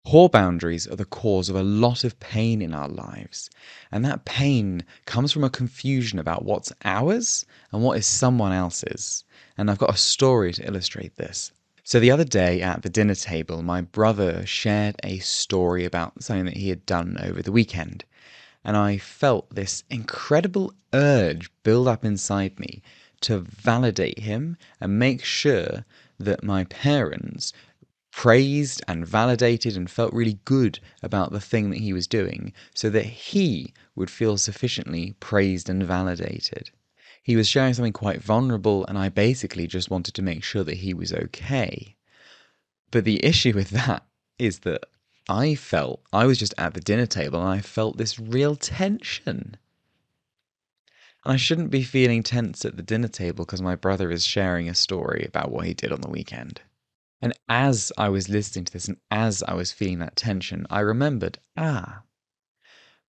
Poor boundaries are the cause of a lot of pain in our lives, and that pain comes from a confusion about what's ours and what is someone else's. And I've got a story to illustrate this. So the other day at the dinner table, my brother shared a story about something that he had done over the weekend, and I felt this incredible urge build up inside me to validate him and make sure that my parents praised and validated and felt really good about the thing that he was doing so that he would feel sufficiently praised and validated. He was sharing something quite vulnerable, and I basically just wanted to make sure that he was okay. But the issue with that is that I was just at the dinner table and I felt this real tension. And I shouldn't be feeling tense at the dinner table because my brother is sharing a story about what he did on the weekend. And as I was listening to this and as I was feeling that tension, I remembered,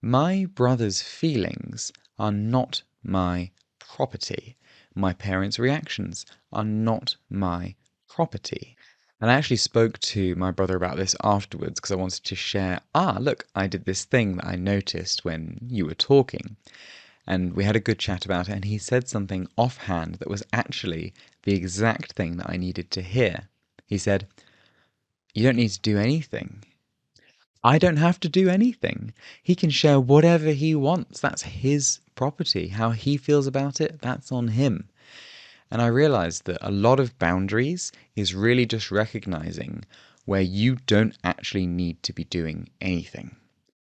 my brother's feelings are not my property. My parents' reactions are not my property. And I actually spoke to my brother about this afterwards because I wanted to share, look, I did this thing that I noticed when you were talking. And we had a good chat about it, and he said something offhand that was actually the exact thing that I needed to hear. He said, "You don't need to do anything. I don't have to do anything. He can share whatever he wants. That's his property. How he feels about it, that's on him." And I realized that a lot of boundaries is really just recognizing where you don't actually need to be doing anything.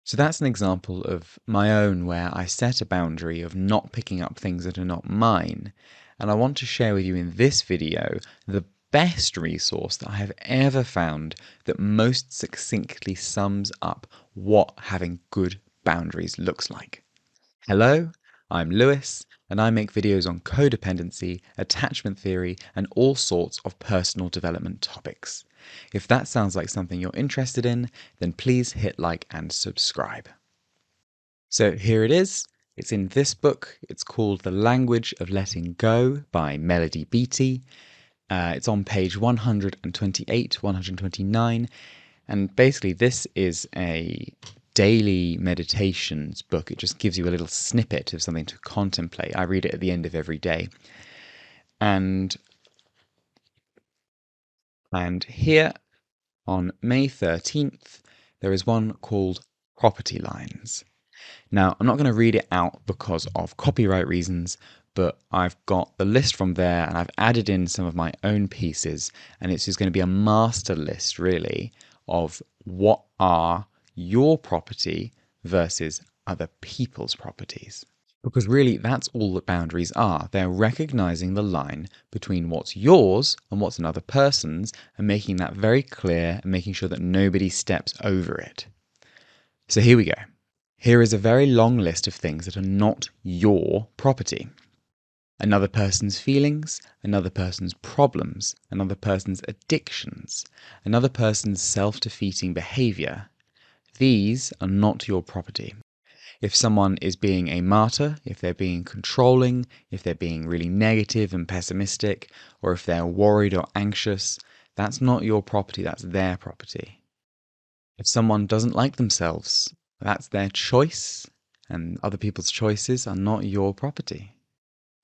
So that's an example of my own where I set a boundary of not picking up things that are not mine. And I want to share with you in this video the best resource that I have ever found that most succinctly sums up what having good boundaries looks like. Hello, I'm Lewis, and I make videos on codependency, attachment theory, and all sorts of personal development topics. If that sounds like something you're interested in, then please hit like and subscribe. So here it is. It's in this book. It's called The Language of Letting Go by Melody Beattie. It's on page 128, 129, and basically this is a daily meditations book. It just gives you a little snippet of something to contemplate. I read it at the end of every day. And here on May 13th, there is one called Property Lines. Now, I'm not going to read it out because of copyright reasons, but I've got the list from there and I've added in some of my own pieces, and it's just going to be a master list, really, of what are your property versus other people's properties. Because really, that's all that boundaries are. They're recognizing the line between what's yours and what's another person's and making that very clear and making sure that nobody steps over it. So here we go. Here is a very long list of things that are not your property. Another person's feelings, another person's problems, another person's addictions, another person's self-defeating behavior. These are not your property. If someone is being a martyr, if they're being controlling, if they're being really negative and pessimistic, or if they're worried or anxious, that's not your property, that's their property. If someone doesn't like themselves, that's their choice, and other people's choices are not your property.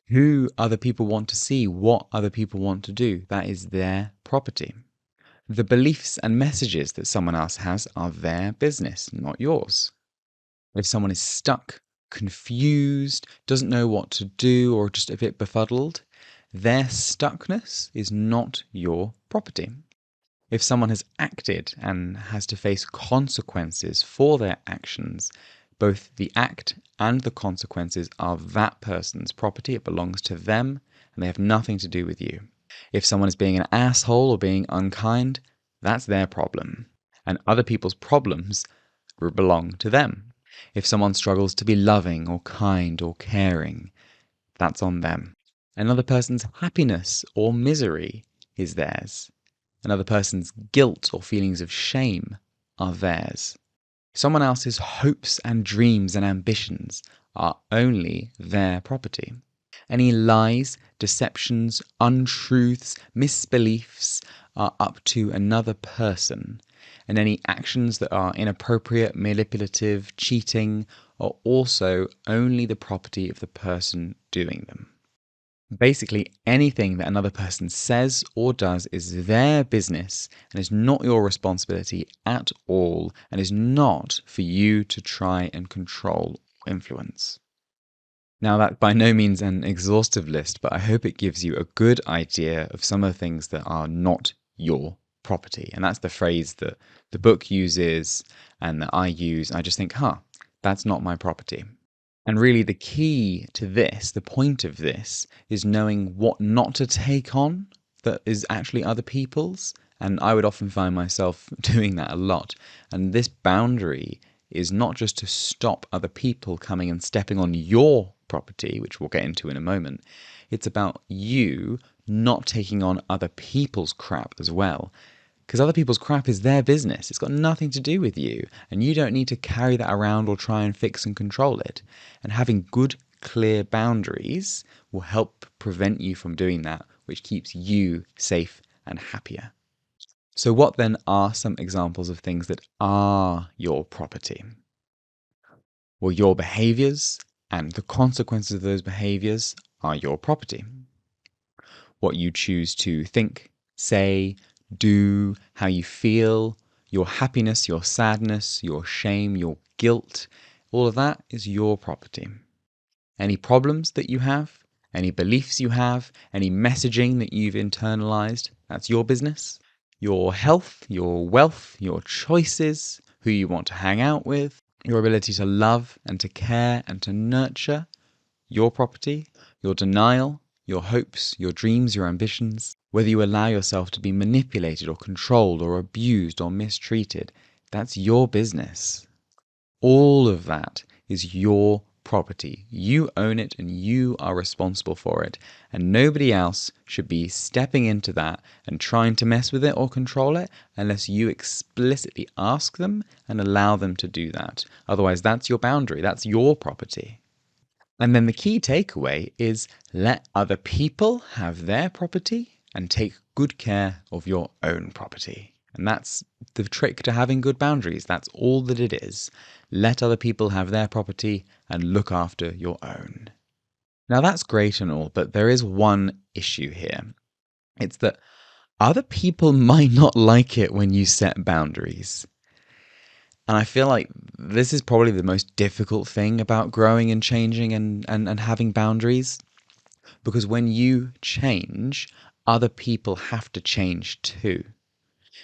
Who other people want to see, what other people want to do, that is their property. The beliefs and messages that someone else has are their business, not yours. If someone is stuck, confused, doesn't know what to do, or just a bit befuddled, their stuckness is not your property. If someone has acted and has to face consequences for their actions, both the act and the consequences are that person's property. It belongs to them, and they have nothing to do with you. If someone is being an asshole or being unkind, that's their problem, and other people's problems belong to them. If someone struggles to be loving or kind or caring, that's on them. Another person's happiness or misery is theirs. Another person's guilt or feelings of shame are theirs. Someone else's hopes and dreams and ambitions are only their property. Any lies, deceptions, untruths, misbeliefs are up to another person, And any actions that are inappropriate, manipulative, cheating are also only the property of the person doing them. Basically, anything that another person says or does is their business and is not your responsibility at all and is not for you to try and control or influence. Now, that's by no means an exhaustive list, but I hope it gives you a good idea of some of the things that are not your property. And that's the phrase that the book uses and that I use. I just think, that's not my property. And really, the key to this, the point of this, is knowing what not to take on that is actually other people's. And I would often find myself doing that a lot. And this boundary is not just to stop other people coming and stepping on your property, which we'll get into in a moment. It's about you not taking on other people's crap as well. Because other people's crap is their business. It's got nothing to do with you. And you don't need to carry that around or try and fix and control it. And having good, clear boundaries will help prevent you from doing that, which keeps you safe and happier. So, what then are some examples of things that are your property? Well, your behaviors and the consequences of those behaviors are your property. What you choose to think, say, do, how you feel, your happiness, your sadness, your shame, your guilt, all of that is your property. Any problems that you have, any beliefs you have, any messaging that you've internalized, that's your business. Your health, your wealth, your choices, who you want to hang out with, your ability to love and to care and to nurture, your property. Your denial, your hopes, your dreams, your ambitions, whether you allow yourself to be manipulated or controlled or abused or mistreated, that's your business. All of that is your property. You own it and you are responsible for it. And nobody else should be stepping into that and trying to mess with it or control it unless you explicitly ask them and allow them to do that. Otherwise, that's your boundary. That's your property. And then the key takeaway is let other people have their property and take good care of your own property. And that's the trick to having good boundaries. That's all that it is. Let other people have their property and look after your own. Now that's great and all, but there is one issue here. It's that other people might not like it when you set boundaries. And I feel like this is probably the most difficult thing about growing and changing and having boundaries. Because when you change, other people have to change too.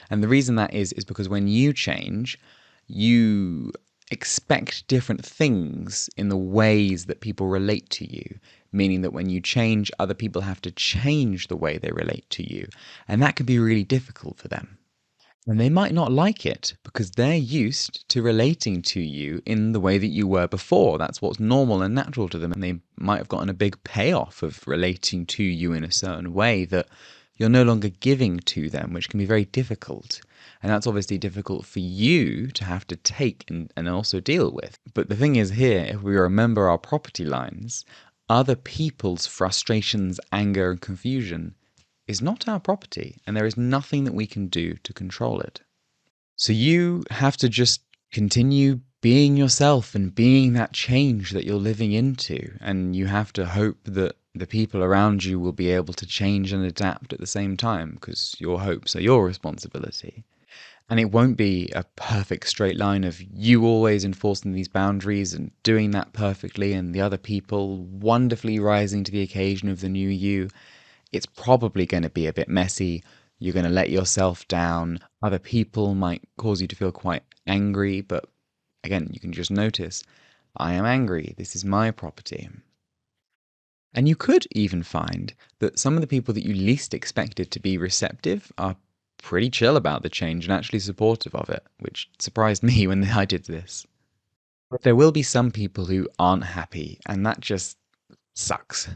And the reason that is because when you change, you expect different things in the ways that people relate to you. Meaning that when you change, other people have to change the way they relate to you. And that can be really difficult for them. And they might not like it because they're used to relating to you in the way that you were before. That's what's normal and natural to them. And they might have gotten a big payoff of relating to you in a certain way that you're no longer giving to them, which can be very difficult. And that's obviously difficult for you to have to take and also deal with. But the thing is here, if we remember our property lines, other people's frustrations, anger, and confusion is not our property, and there is nothing that we can do to control it. So you have to just continue being yourself and being that change that you're living into, and you have to hope that the people around you will be able to change and adapt at the same time, because your hopes are your responsibility. And it won't be a perfect straight line of you always enforcing these boundaries and doing that perfectly, and the other people wonderfully rising to the occasion of the new you. It's probably going to be a bit messy. You're going to let yourself down. Other people might cause you to feel quite angry, but again, you can just notice, I am angry. This is my property. And you could even find that some of the people that you least expected to be receptive are pretty chill about the change and actually supportive of it, which surprised me when I did this. But there will be some people who aren't happy, and that just sucks.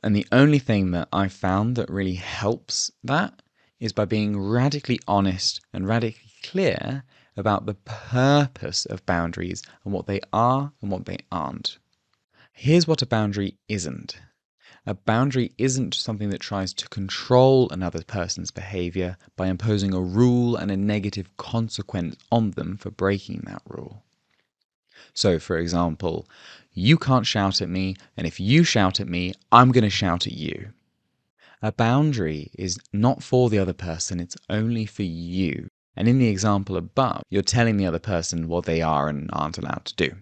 And the only thing that I've found that really helps that is by being radically honest and radically clear about the purpose of boundaries and what they are and what they aren't. Here's what a boundary isn't. A boundary isn't something that tries to control another person's behavior by imposing a rule and a negative consequence on them for breaking that rule. So, for example, you can't shout at me, and if you shout at me, I'm going to shout at you. A boundary is not for the other person, it's only for you. And in the example above, you're telling the other person what they are and aren't allowed to do.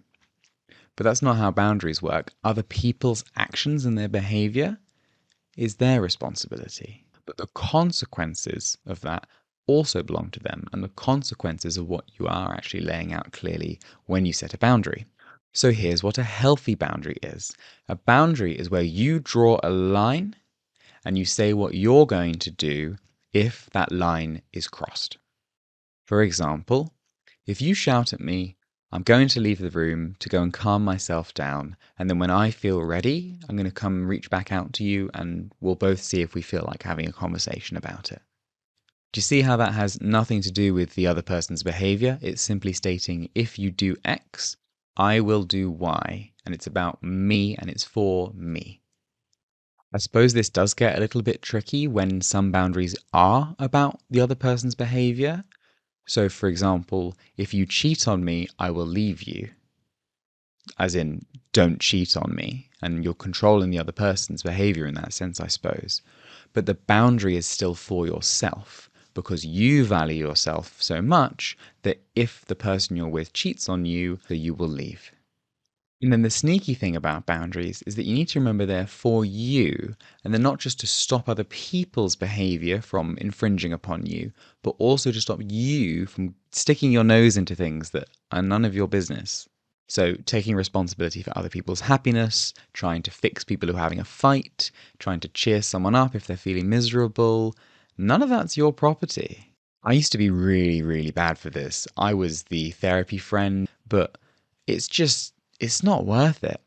But that's not how boundaries work. Other people's actions and their behavior is their responsibility. But the consequences of that also belong to them, and the consequences of what you are actually laying out clearly when you set a boundary. So here's what a healthy boundary is. A boundary is where you draw a line and you say what you're going to do if that line is crossed. For example, if you shout at me, I'm going to leave the room to go and calm myself down, and then when I feel ready, I'm going to come reach back out to you and we'll both see if we feel like having a conversation about it. Do you see how that has nothing to do with the other person's behavior? It's simply stating, if you do X, I will do Y, and it's about me and it's for me. I suppose this does get a little bit tricky when some boundaries are about the other person's behavior. So, for example, if you cheat on me, I will leave you. As in, don't cheat on me. And you're controlling the other person's behavior in that sense, I suppose. But the boundary is still for yourself because you value yourself so much that if the person you're with cheats on you, that you will leave. And then the sneaky thing about boundaries is that you need to remember they're for you, and they're not just to stop other people's behavior from infringing upon you, but also to stop you from sticking your nose into things that are none of your business. So taking responsibility for other people's happiness, trying to fix people who are having a fight, trying to cheer someone up if they're feeling miserable, none of that's your property. I used to be really, really bad for this. I was the therapy friend, but it's not worth it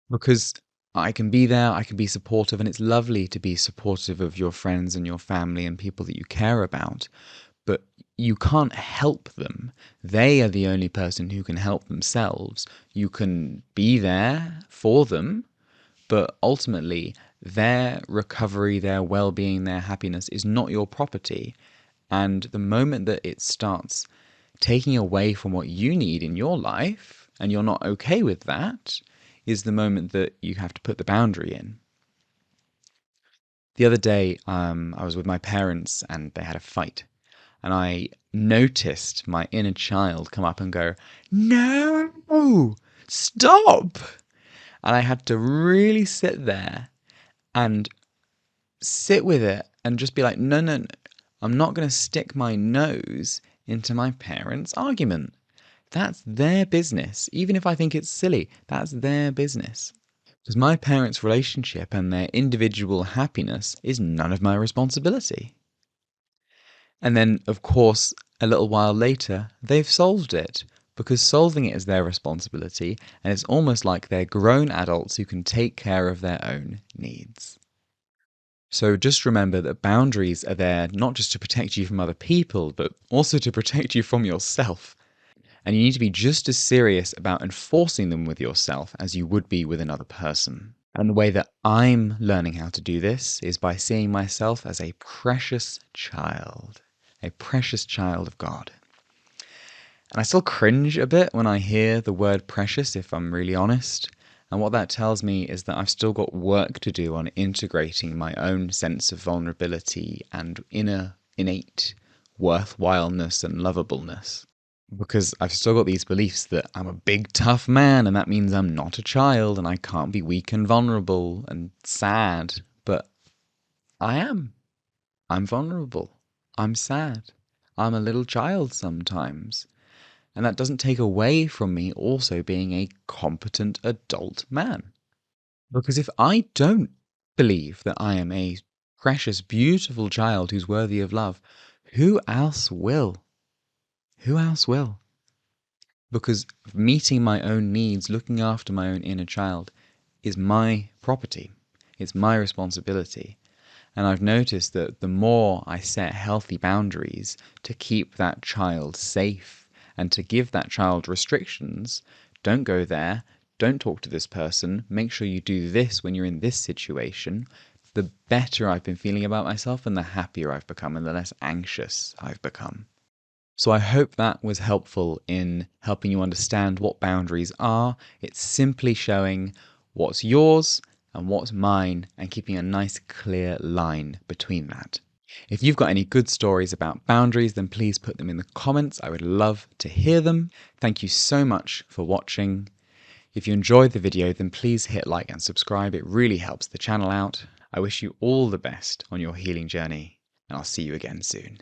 because I can be there, I can be supportive, and it's lovely to be supportive of your friends and your family and people that you care about, but you can't help them. They are the only person who can help themselves. You can be there for them, but ultimately their recovery, their well-being, their happiness is not your property. And the moment that it starts taking away from what you need in your life, and you're not okay with that, is the moment that you have to put the boundary in. The other day, I was with my parents and they had a fight. And I noticed my inner child come up and go, "No, stop!" And I had to really sit there and sit with it and just be like, no, no, no. I'm not going to stick my nose into my parents' argument. That's their business. Even if I think it's silly, that's their business. Because my parents' relationship and their individual happiness is none of my responsibility. And then, of course, a little while later, they've solved it. Because solving it is their responsibility, and it's almost like they're grown adults who can take care of their own needs. So just remember that boundaries are there not just to protect you from other people, but also to protect you from yourself. And you need to be just as serious about enforcing them with yourself as you would be with another person. And the way that I'm learning how to do this is by seeing myself as a precious child of God. And I still cringe a bit when I hear the word precious, if I'm really honest. And what that tells me is that I've still got work to do on integrating my own sense of vulnerability and innate worthwhileness and lovableness. Because I've still got these beliefs that I'm a big tough man and that means I'm not a child and I can't be weak and vulnerable and sad. But I am. I'm vulnerable. I'm sad. I'm a little child sometimes. And that doesn't take away from me also being a competent adult man. Because if I don't believe that I am a precious, beautiful child who's worthy of love, who else will? Who else will? Because meeting my own needs, looking after my own inner child, is my property. It's my responsibility. And I've noticed that the more I set healthy boundaries to keep that child safe and to give that child restrictions, don't go there, don't talk to this person, make sure you do this when you're in this situation, the better I've been feeling about myself and the happier I've become and the less anxious I've become. So I hope that was helpful in helping you understand what boundaries are. It's simply showing what's yours and what's mine and keeping a nice clear line between that. If you've got any good stories about boundaries, then please put them in the comments. I would love to hear them. Thank you so much for watching. If you enjoyed the video, then please hit like and subscribe. It really helps the channel out. I wish you all the best on your healing journey, and I'll see you again soon.